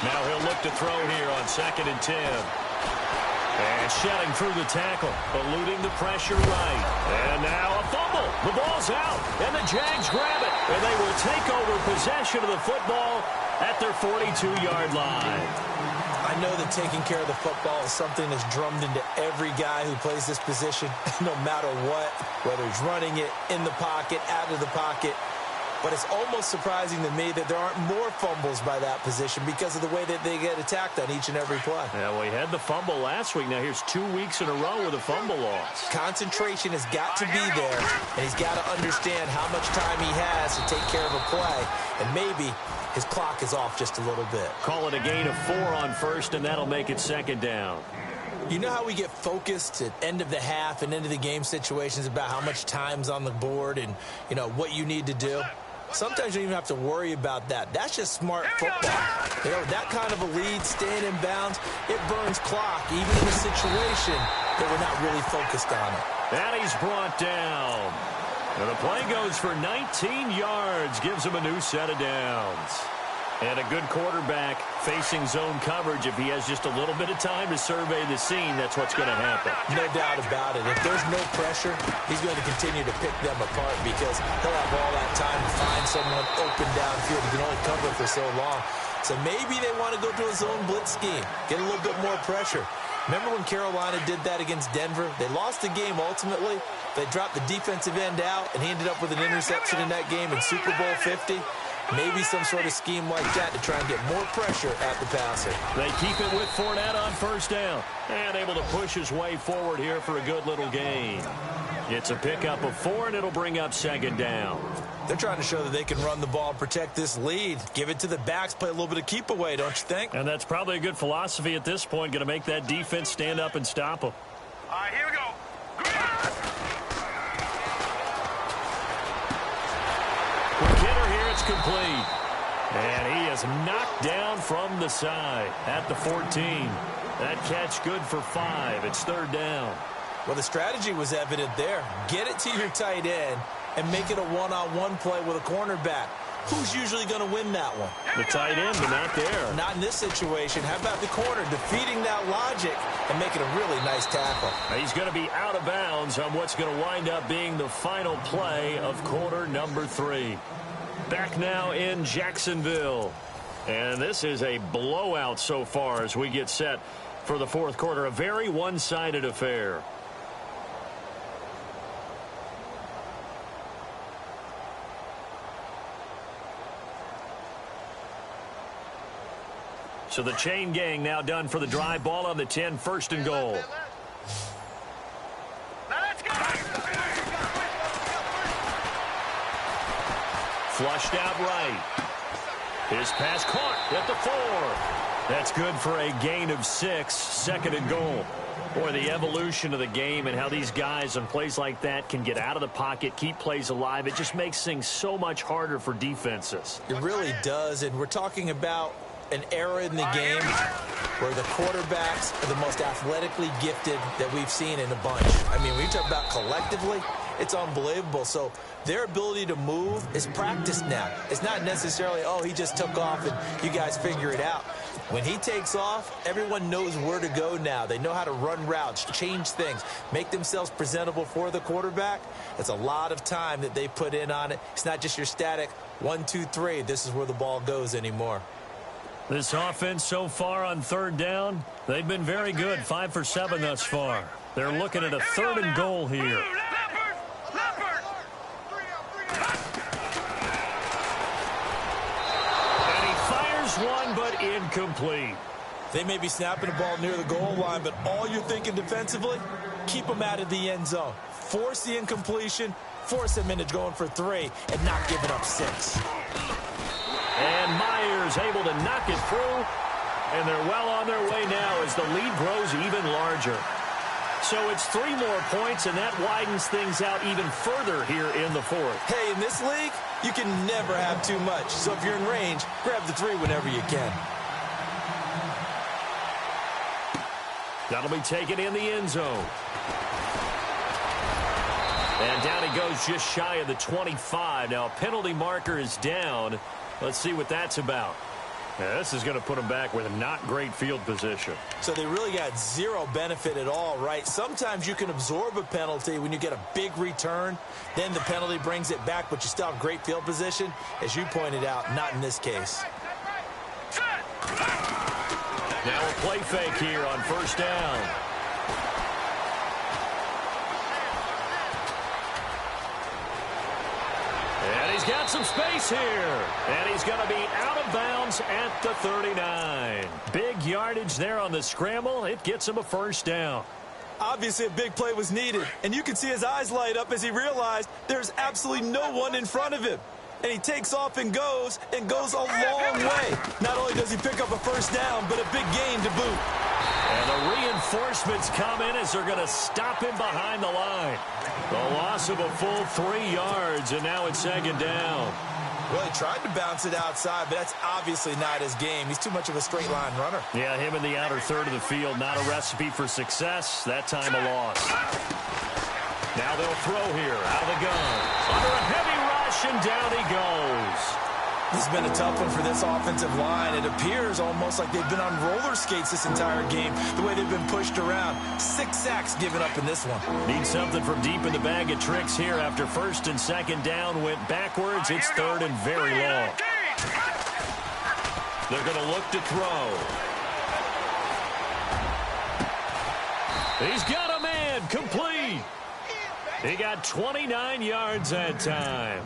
Now he'll look to throw here on 2nd and 10. And shedding through the tackle, eluding the pressure right. And now a fumble. The ball's out, and the Jags grab it. And they will take over possession of the football at their 42-yard line. I know that taking care of the football is something that's drummed into every guy who plays this position, no matter what, whether he's running it, in the pocket, out of the pocket. But it's almost surprising to me that there aren't more fumbles by that position because of the way that they get attacked on each and every play. Yeah, we had the fumble last week. Now here's 2 weeks in a row with a fumble loss. Concentration has got to be there, and he's got to understand how much time he has to take care of a play. And maybe his clock is off just a little bit. Call it a gain of 4 on first, and that'll make it 2nd down. You know how we get focused at end of the half and into the game situations about how much time's on the board and, you know, what you need to do? Sometimes you don't even have to worry about that. That's just smart football. You know, that kind of a lead, staying in bounds, it burns clock, even in a situation that we're not really focused on it. And he's brought down. And the play goes for 19 yards, gives him a new set of downs. And a good quarterback facing zone coverage. If he has just a little bit of time to survey the scene, that's what's going to happen. No doubt about it. If there's no pressure, he's going to continue to pick them apart because he'll have all that time to find someone open downfield. He can only cover for so long. So maybe they want to go to a zone blitz scheme, get a little bit more pressure. Remember when Carolina did that against Denver? They lost the game ultimately. They dropped the defensive end out, and he ended up with an interception in that game in Super Bowl 50. Maybe some sort of scheme like that to try and get more pressure at the passer. They keep it with Fournette on first down. And able to push his way forward here for a good little gain. It's a pickup of 4, and it'll bring up 2nd down. They're trying to show that they can run the ball and protect this lead. Give it to the backs, play a little bit of keep away, don't you think? And that's probably a good philosophy at this point. Going to make that defense stand up and stop them. All right, here we go. It's complete. And he is knocked down from the side at the 14. That catch good for 5. It's 3rd down. Well, the strategy was evident there. Get it to your tight end and make it a one-on-one play with a cornerback. Who's usually going to win that one? The tight end, but not there. Not in this situation. How about the corner defeating that logic and making a really nice tackle? He's going to be out of bounds on what's going to wind up being the final play of quarter number 3. Back now in Jacksonville. And this is a blowout so far as we get set for the 4th quarter. A very one-sided affair. So the chain gang now done for the drive. Ball on the 10, 1st and goal. Flushed out right. His pass caught at the 4. That's good for a gain of 6, 2nd and goal. Boy, the evolution of the game and how these guys on plays like that can get out of the pocket, keep plays alive, it just makes things so much harder for defenses. It really does, and we're talking about an era in the game where the quarterbacks are the most athletically gifted that we've seen in a bunch. I mean, when you talk about collectively, it's unbelievable. So their ability to move is practiced now. It's not necessarily, oh, he just took off and you guys figure it out. When he takes off, everyone knows where to go now. They know how to run routes, change things, make themselves presentable for the quarterback. It's a lot of time that they put in on it. It's not just your static 1, 2, 3. This is where the ball goes anymore. This offense so far on 3rd down, they've been very good, 5 for 7 thus far. They're looking at a 3rd and goal here. And he fires one, but incomplete. They may be snapping the ball near the goal line, but all you're thinking defensively, keep them out of the end zone. Force the incompletion, force them into going for 3, and not giving up 6. And Myers able to knock it through, and they're well on their way now as the lead grows even larger. So it's 3 more points, and that widens things out even further here in the 4th. Hey, in this league, you can never have too much. So if you're in range, grab the 3 whenever you can. That'll be taken in the end zone. And down he goes just shy of the 25. Now a penalty marker is down. Let's see what that's about. Now, this is going to put them back with a not great field position. So they really got 0 benefit at all, right? Sometimes you can absorb a penalty when you get a big return. Then the penalty brings it back, but you still have great field position. As you pointed out, not in this case. Now a play fake here on 1st down. And he's got some space here. And he's going to be out of bounds at the 39. Big yardage there on the scramble. It gets him a 1st down. Obviously, a big play was needed. And you can see his eyes light up as he realized there's absolutely no one in front of him. And he takes off and goes a long way. Not only does he pick up a 1st down, but a big gain to boot. And the reinforcements come in as they're going to stop him behind the line. The loss of a full 3 yards, and now it's 2nd down. Well, he tried to bounce it outside, but that's obviously not his game. He's too much of a straight line runner. Yeah, him in the outer 3rd of the field, not a recipe for success. That time a loss. Now they'll throw here out of the gun. Under a heavy rush, and down he goes. This has been a tough one for this offensive line. It appears almost like they've been on roller skates this entire game, the way they've been pushed around. 6 sacks given up in this one. Need something from deep in the bag of tricks here after 1st and 2nd down went backwards. It's 3rd and very long. They're going to look to throw. He's got a man, complete. He got 29 yards that time.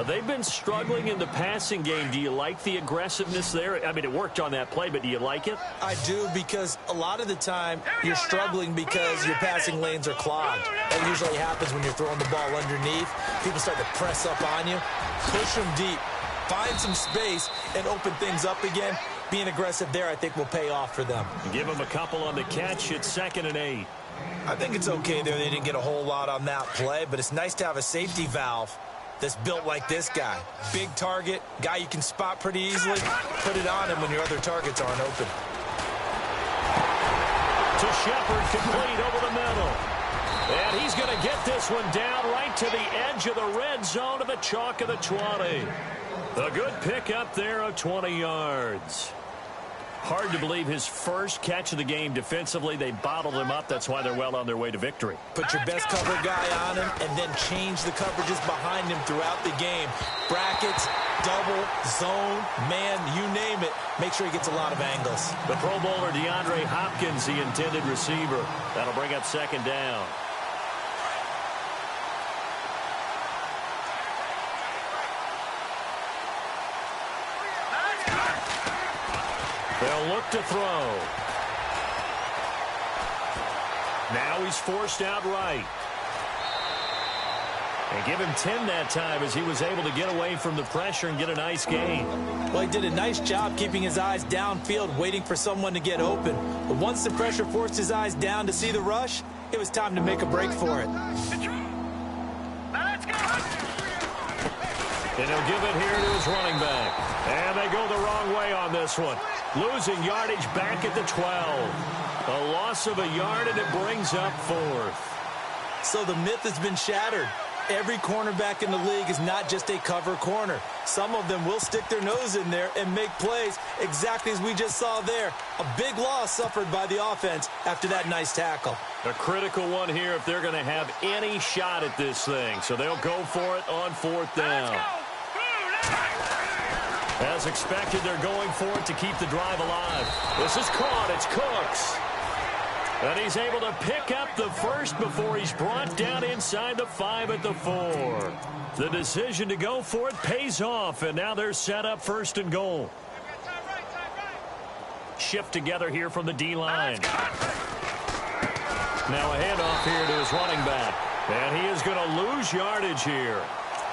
They've been struggling in the passing game. Do you like the aggressiveness there? I mean, it worked on that play, but do you like it? I do, because a lot of the time you're struggling because your passing lanes are clogged. That usually happens when you're throwing the ball underneath. People start to press up on you. Push them deep. Find some space and open things up again. Being aggressive there, I think, will pay off for them. Give them a couple on the catch. It's 2nd and 8. I think it's okay there. They didn't get a whole lot on that play, but it's nice to have a safety valve that's built like this guy. Big target, guy you can spot pretty easily. Put it on him when your other targets aren't open. To Shepard, complete over the middle. And he's going to get this one down right to the edge of the red zone of the chalk of the 20. A good pickup there of 20 yards. Hard to believe his first catch of the game defensively. They bottled him up. That's why they're well on their way to victory. Put your best cover guy on him and then change the coverages behind him throughout the game. Brackets, double, zone, man, you name it. Make sure he gets a lot of angles. The Pro Bowler DeAndre Hopkins, the intended receiver. That'll bring up 2nd down. They'll look to throw. Now he's forced out right. And give him 10 that time as he was able to get away from the pressure and get a nice gain. Well, he did a nice job keeping his eyes downfield, waiting for someone to get open. But once the pressure forced his eyes down to see the rush, it was time to make a break for it. And he'll give it here to his running back. And they go the wrong way on this one. Losing yardage back at the 12. A loss of a yard, and it brings up 4th. So the myth has been shattered. Every cornerback in the league is not just a cover corner. Some of them will stick their nose in there and make plays exactly as we just saw there. A big loss suffered by the offense after that nice tackle. A critical one here if they're going to have any shot at this thing. So they'll go for it on 4th down. As expected, they're going for it to keep the drive alive. This is caught. It's Cooks. And he's able to pick up the first before he's brought down inside the 5 at the 4. The decision to go for it pays off, and now they're set up 1st and goal. Shift together here from the D-line. Now a handoff here to his running back. And he is going to lose yardage here.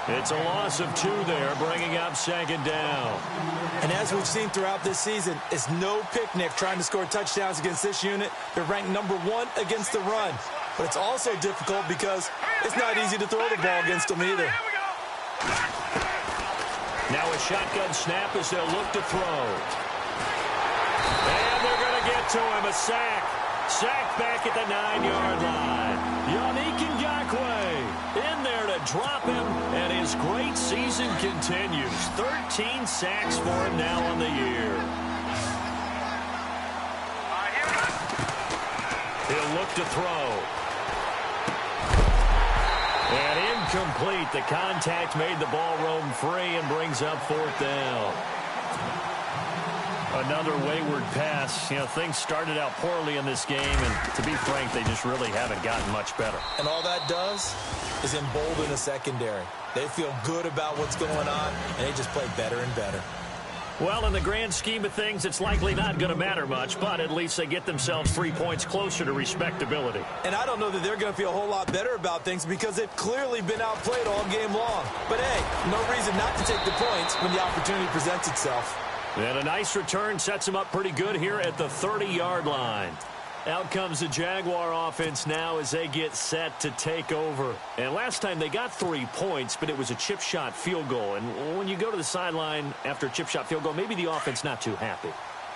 It's a loss of 2 there, bringing up 2nd down. And as we've seen throughout this season, it's no picnic trying to score touchdowns against this unit. They're ranked number 1 against the run. But it's also difficult because it's not easy to throw the ball against them either. Now a shotgun snap as they'll look to throw. And they're going to get to him, a sack. Sack back at the 9-yard line. Yannick Ngakoue in there to drop him, and his great season continues. 13 sacks for him now on the year. He'll look to throw. And incomplete. The contact made the ball roam free and brings up 4th down. Another wayward pass. You know, things started out poorly in this game, and to be frank, they just really haven't gotten much better. And all that does is embolden the secondary. They feel good about what's going on, and they just play better and better. Well, in the grand scheme of things, it's likely not going to matter much, but at least they get themselves 3 points closer to respectability. And I don't know that they're going to feel a whole lot better about things because they've clearly been outplayed all game long. But, hey, no reason not to take the points when the opportunity presents itself. And a nice return sets him up pretty good here at the 30-yard line. Out comes the Jaguar offense now as they get set to take over. And last time they got 3 points, but it was a chip shot field goal. And when you go to the sideline after a chip shot field goal, maybe the offense not too happy.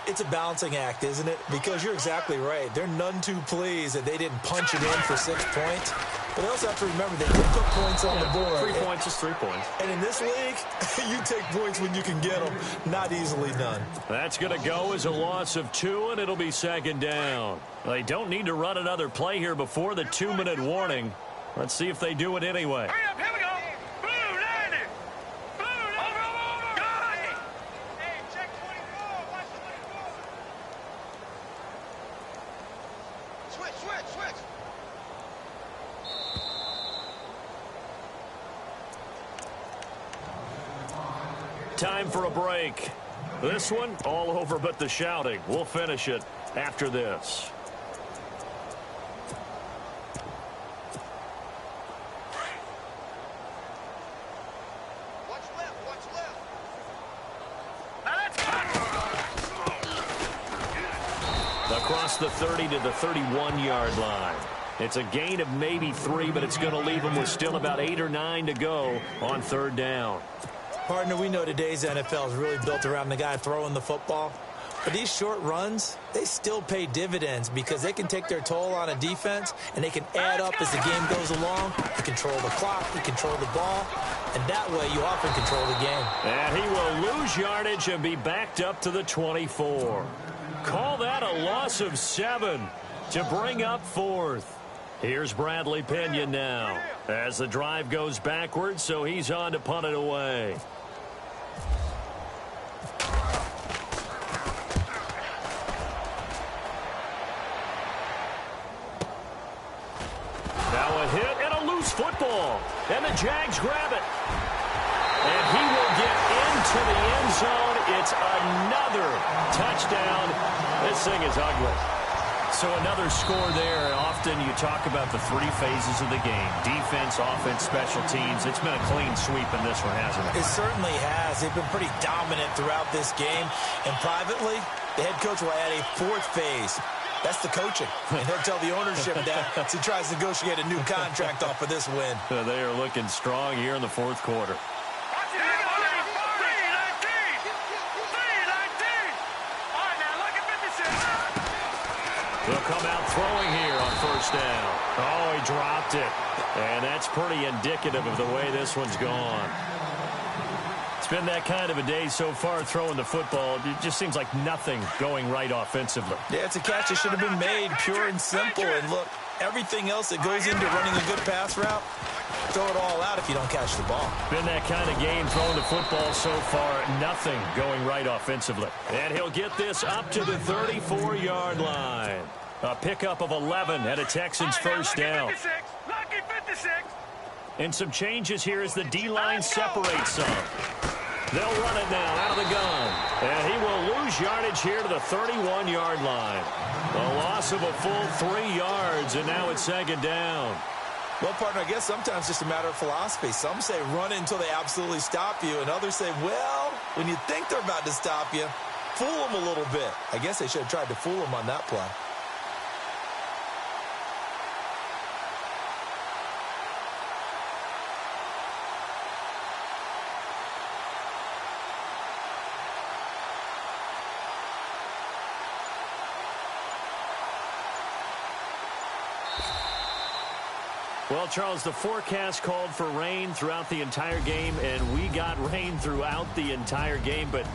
It's a balancing act, isn't it? Because you're exactly right. They're none too pleased that they didn't punch it in for 6 points. But they also have to remember they did put points on the board. 3 points is 3 points. And in this league, you take points when you can get them. Not easily done. That's going to go as a loss of 2, and it'll be 2nd down. They don't need to run another play here before the 2-minute warning. Let's see if they do it anyway. Hurry up, here we go. Blue, land it. Blue, over. Got it. Hey, check 24. Watch 24. Switch. Time for a break. This one, all over but the shouting. We'll finish it after this. Watch left. Now let's go. Across the 30 to the 31-yard line. It's a gain of maybe 3, but it's going to leave them with still about 8 or 9 to go on 3rd down. Partner, we know today's NFL is really built around the guy throwing the football. But these short runs, they still pay dividends because they can take their toll on a defense, and they can add up as the game goes along. You control the clock, you control the ball, and that way you often control the game. And he will lose yardage and be backed up to the 24. Call that a loss of 7 to bring up 4th. Here's Bradley Pinion now as the drive goes backwards, so he's on to punt it away. Now a hit and a loose football, and the Jags grab it. And he will get into the end zone. It's another touchdown. This thing is ugly. So another score there. Often you talk about the three phases of the game: defense, offense, special teams. It's been a clean sweep in this one, hasn't it? It certainly has. They've been pretty dominant throughout this game. And privately, the head coach will add a fourth phase. That's the coaching. And he'll tell the ownership that as he tries to negotiate a new contract off of this win. They are looking strong here in the fourth quarter. They'll come out throwing here on first down. Oh, he dropped it. And that's pretty indicative of the way this one's gone. It's been that kind of a day so far throwing the football. It just seems like nothing going right offensively. Yeah, it's a catch that should have been made, pure and simple. And look, everything else that goes into running a good pass route, throw it all out if you don't catch the ball. Been that kind of game throwing the football so far. Nothing going right offensively. And he'll get this up to the 34-yard line. A pickup of 11 at a Texans first down. Lucky 56. And some changes here as the D-line separates some. They'll run it now out of the gun. And he will lose yardage here to the 31-yard line. A loss of a full 3 yards, and now it's second down. Well, partner, I guess sometimes it's just a matter of philosophy. Some say run it until they absolutely stop you, and others say, well, when you think they're about to stop you, fool them a little bit. I guess they should have tried to fool them on that play. Well, Charles, the forecast called for rain throughout the entire game, and we got rain throughout the entire game. But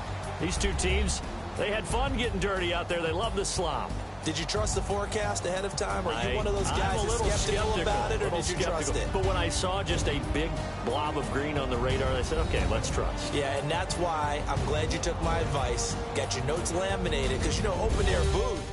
these two teams, they had fun getting dirty out there. They love the slop. Did you trust the forecast ahead of time? Are you one of those guys that's skeptical about it, or did you trust it? But when I saw just a big blob of green on the radar, I said, okay, let's trust. Yeah, and that's why I'm glad you took my advice. Got your notes laminated, because, you know, open-air booth.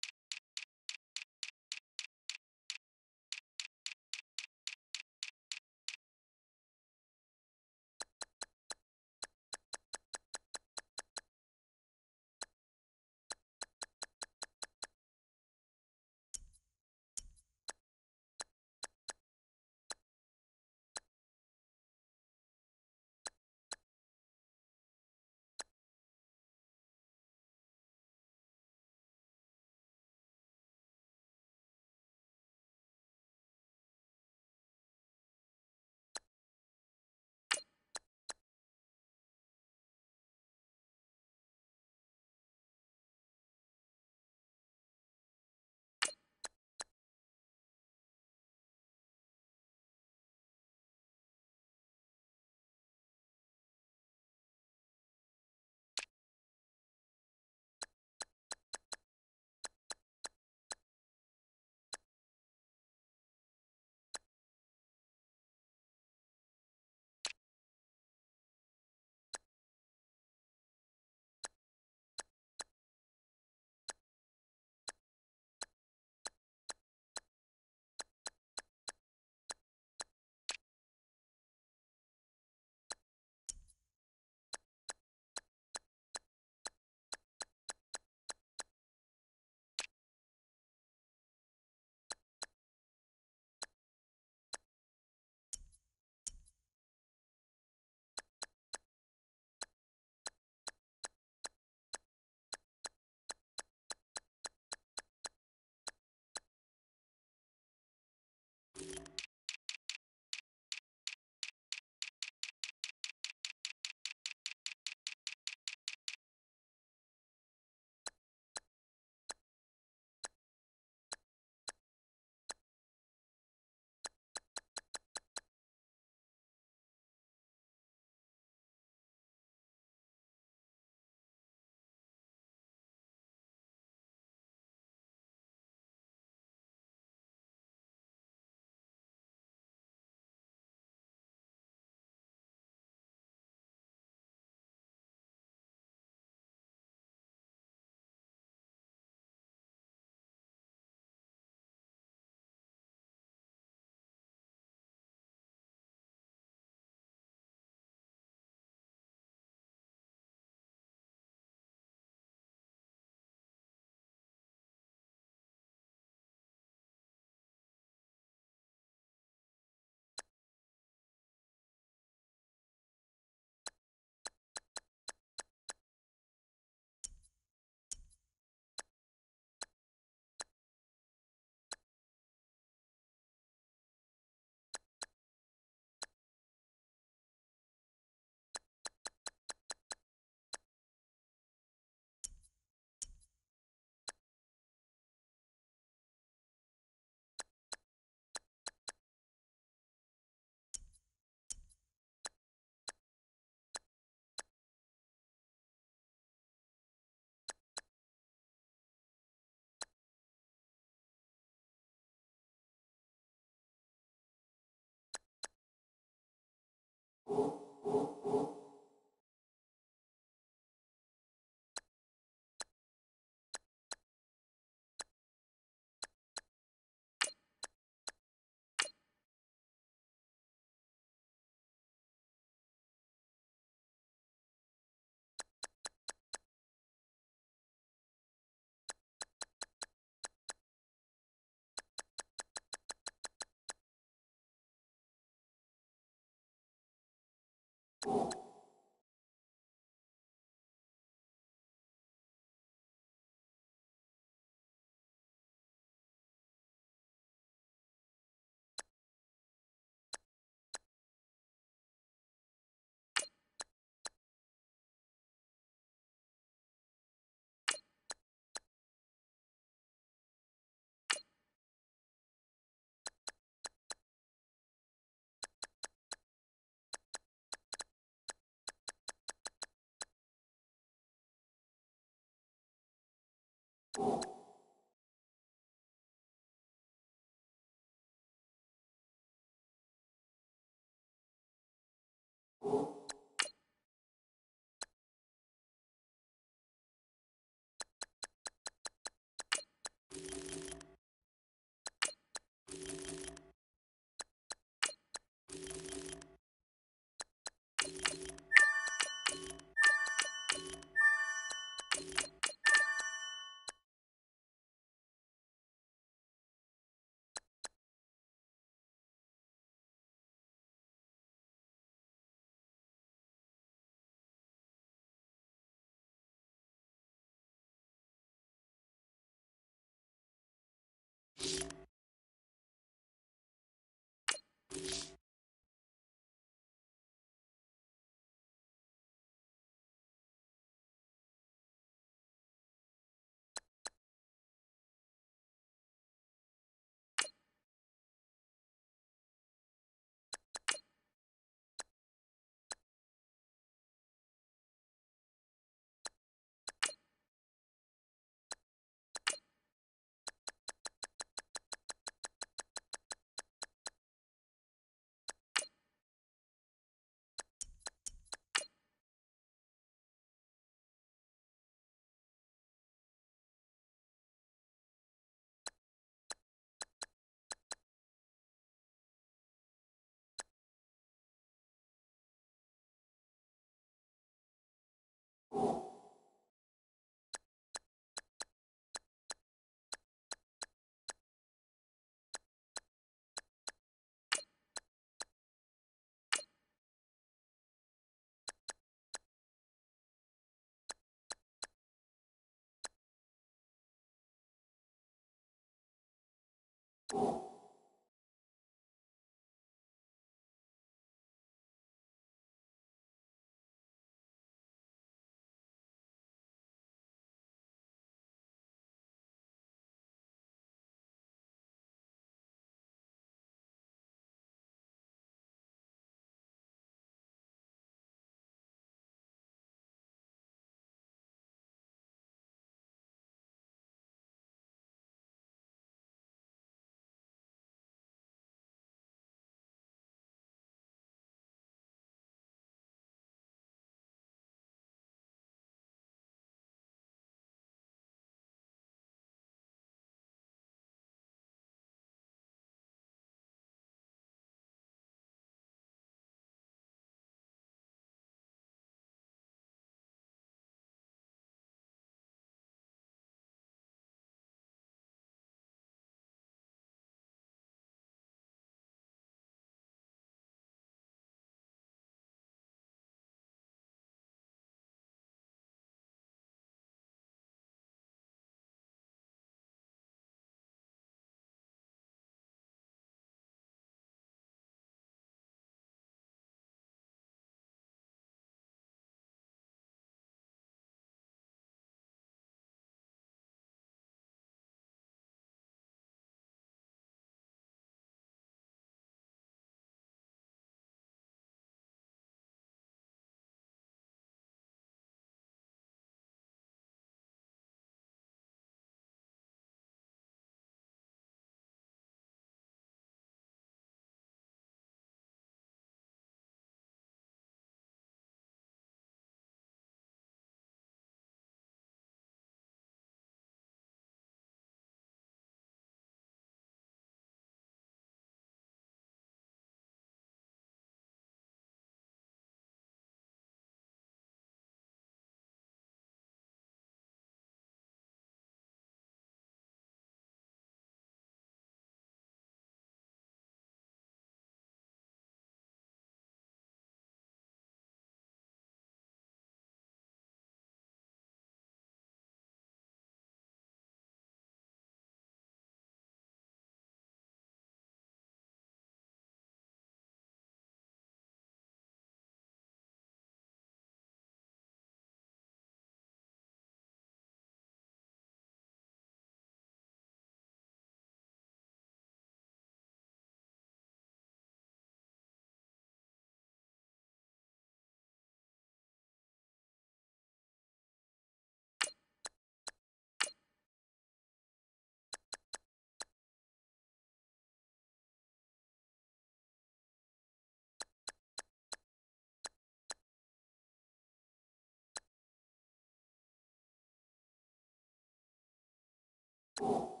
you